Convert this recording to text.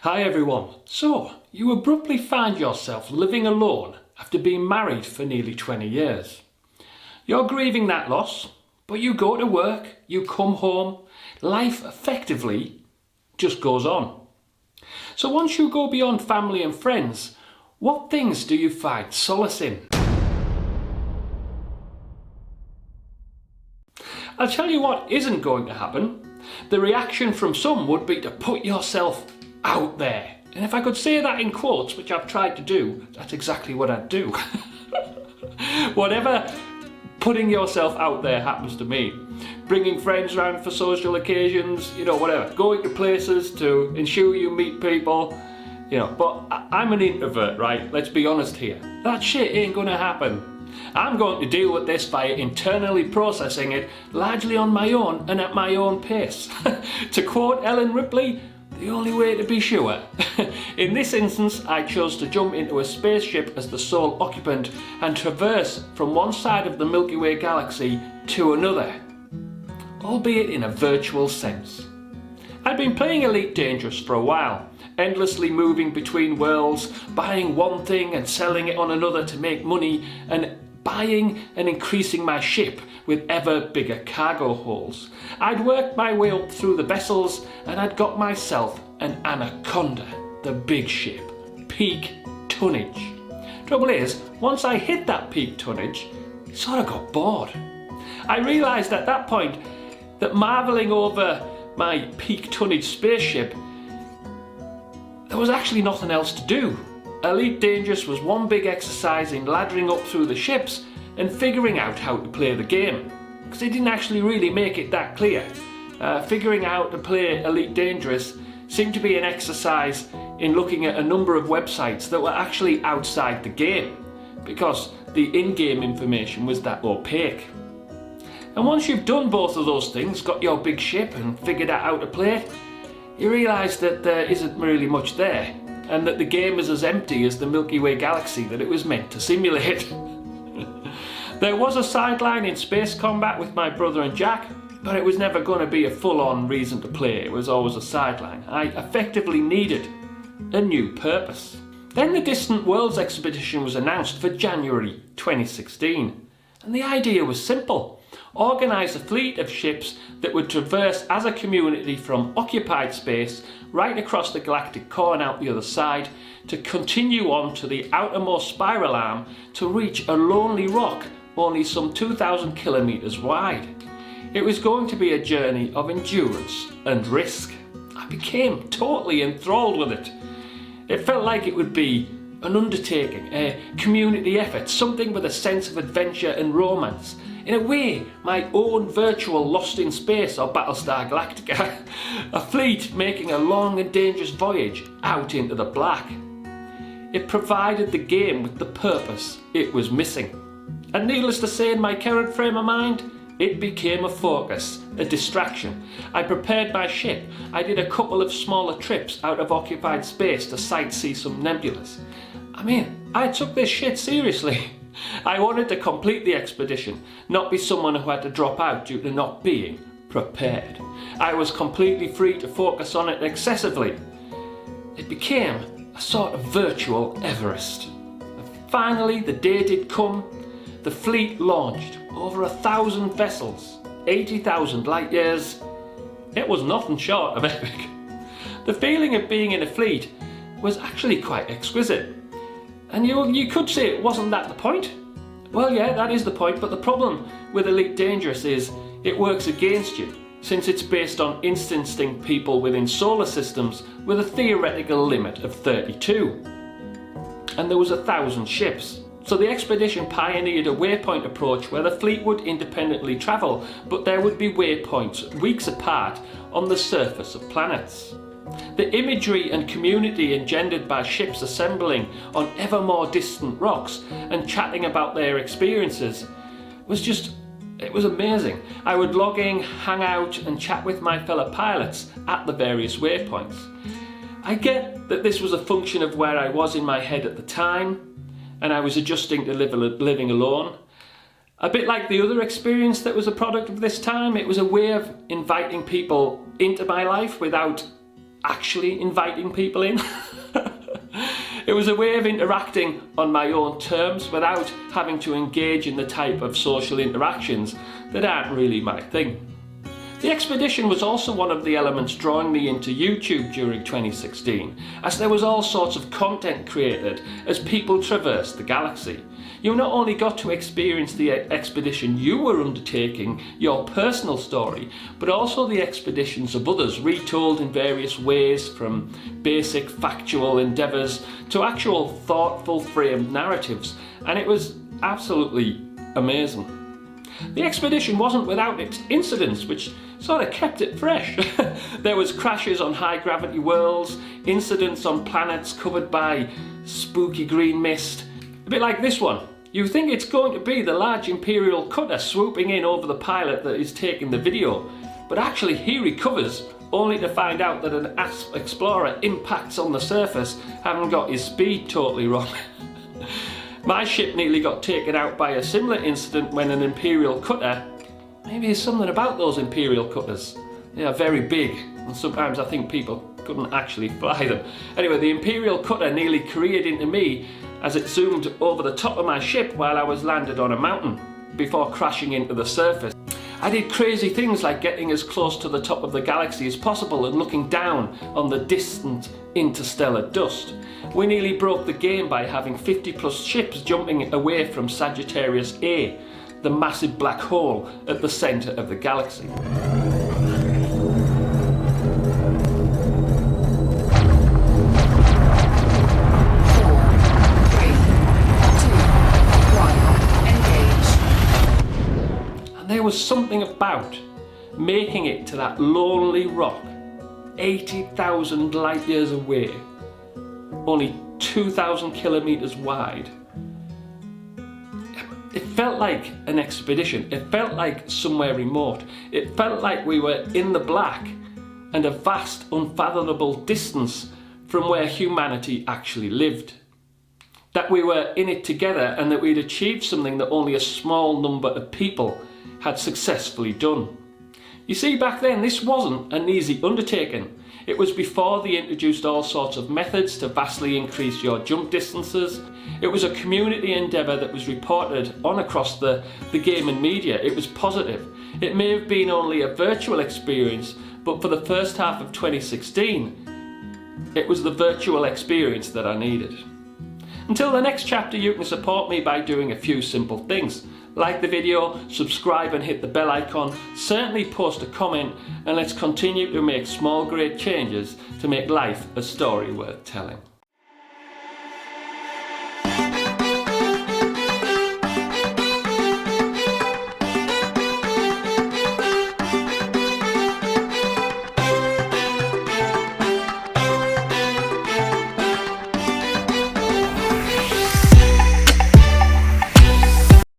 Hi everyone. So, you abruptly find yourself living alone after being married for nearly 20 years. You're grieving that loss, but you go to work, you come home, life effectively just goes on. So once you go beyond family and friends, what things do you find solace in? I'll tell you what isn't going to happen. The reaction from some would be to put yourself out there. And if I could say that in quotes, which I've tried to do, that's exactly what I'd do. Whatever putting yourself out there happens to me. Bringing friends around for social occasions, whatever. Going to places to ensure you meet people, But I'm an introvert, right? Let's be honest here. That shit ain't gonna happen. I'm going to deal with this by internally processing it largely on my own and at my own pace. To quote Ellen Ripley, the only way to be sure. In this instance, I chose to jump into a spaceship as the sole occupant and traverse from one side of the Milky Way galaxy to another, albeit in a virtual sense. I'd been playing Elite Dangerous for a while, endlessly moving between worlds, buying one thing and selling it on another to make money, and buying and increasing my ship with ever bigger cargo holds. I'd worked my way up through the vessels and I'd got myself an Anaconda, the big ship, peak tonnage. Trouble is, once I hit that peak tonnage, I sort of got bored. I realised at that point that marvelling over my peak tonnage spaceship, there was actually nothing else to do. Elite Dangerous was one big exercise in laddering up through the ships and figuring out how to play the game. Because they didn't actually really make it that clear. Figuring out to play Elite Dangerous seemed to be an exercise in looking at a number of websites that were actually outside the game, because the in-game information was that opaque. And once you've done both of those things, got your big ship and figured out how to play it, you realise that there isn't really much there, and that the game is as empty as the Milky Way galaxy that it was meant to simulate. There was a sideline in space combat with my brother and Jack, but it was never going to be a full-on reason to play. It was always a sideline. I effectively needed a new purpose. Then the Distant Worlds expedition was announced for January 2016, and the idea was simple. Organise a fleet of ships that would traverse as a community from occupied space right across the galactic core and out the other side to continue on to the outermost spiral arm to reach a lonely rock only some 2,000 kilometres wide. It was going to be a journey of endurance and risk. I became totally enthralled with it. It felt like it would be an undertaking, a community effort, something with a sense of adventure and romance. In a way, my own virtual Lost in Space or Battlestar Galactica, a fleet making a long and dangerous voyage out into the black. It provided the game with the purpose it was missing. And needless to say, in my current frame of mind, it became a focus, a distraction. I prepared my ship. I did a couple of smaller trips out of occupied space to sightsee some nebulas. I took this shit seriously. I wanted to complete the expedition, not be someone who had to drop out due to not being prepared. I was completely free to focus on it excessively. It became a sort of virtual Everest. Finally, the day did come. The fleet launched. Over 1,000 vessels, 80,000 light years. It was nothing short of epic. The feeling of being in a fleet was actually quite exquisite. And you could say, it wasn't that the point? Well, yeah, that is the point, but the problem with Elite Dangerous is it works against you, since it's based on instancing people within solar systems with a theoretical limit of 32. And there was 1,000 ships. So the expedition pioneered a waypoint approach where the fleet would independently travel, but there would be waypoints weeks apart on the surface of planets. The imagery and community engendered by ships assembling on ever more distant rocks and chatting about their experiences it was amazing. I would log in, hang out and chat with my fellow pilots at the various waypoints. I get that this was a function of where I was in my head at the time, and I was adjusting to living alone. A bit like the other experience that was a product of this time, it was a way of inviting people into my life without actually inviting people in. It was a way of interacting on my own terms without having to engage in the type of social interactions that aren't really my thing. The expedition was also one of the elements drawing me into YouTube during 2016, as there was all sorts of content created as people traversed the galaxy. You not only got to experience the expedition you were undertaking, your personal story, but also the expeditions of others retold in various ways, from basic factual endeavours to actual thoughtful framed narratives, and it was absolutely amazing. The expedition wasn't without its incidents, which sort of kept it fresh. There was crashes on high gravity worlds, incidents on planets covered by spooky green mist, a bit like this one. You think it's going to be the large Imperial cutter swooping in over the pilot that is taking the video, but actually he recovers, only to find out that an explorer impacts on the surface, having got his speed totally wrong. My ship nearly got taken out by a similar incident when an Imperial cutter, maybe there's something about those Imperial cutters, they are very big, and sometimes I think people couldn't actually fly them. Anyway, the Imperial cutter nearly careered into me as it zoomed over the top of my ship while I was landed on a mountain, before crashing into the surface. I did crazy things like getting as close to the top of the galaxy as possible and looking down on the distant interstellar dust. We nearly broke the game by having 50+ ships jumping away from Sagittarius A, the massive black hole at the centre of the galaxy. There was something about making it to that lonely rock, 80,000 light years away, only 2,000 kilometres wide. It felt like an expedition. It felt like somewhere remote. It felt like we were in the black and a vast, unfathomable distance from where humanity actually lived. That we were in it together and that we'd achieved something that only a small number of people had successfully done. You see, back then this wasn't an easy undertaking. It was before they introduced all sorts of methods to vastly increase your jump distances. It was a community endeavour that was reported on across the game and media. It was positive. It may have been only a virtual experience, but for the first half of 2016, it was the virtual experience that I needed. Until the next chapter, you can support me by doing a few simple things. Like the video, subscribe and hit the bell icon, certainly post a comment, and let's continue to make small great changes to make life a story worth telling.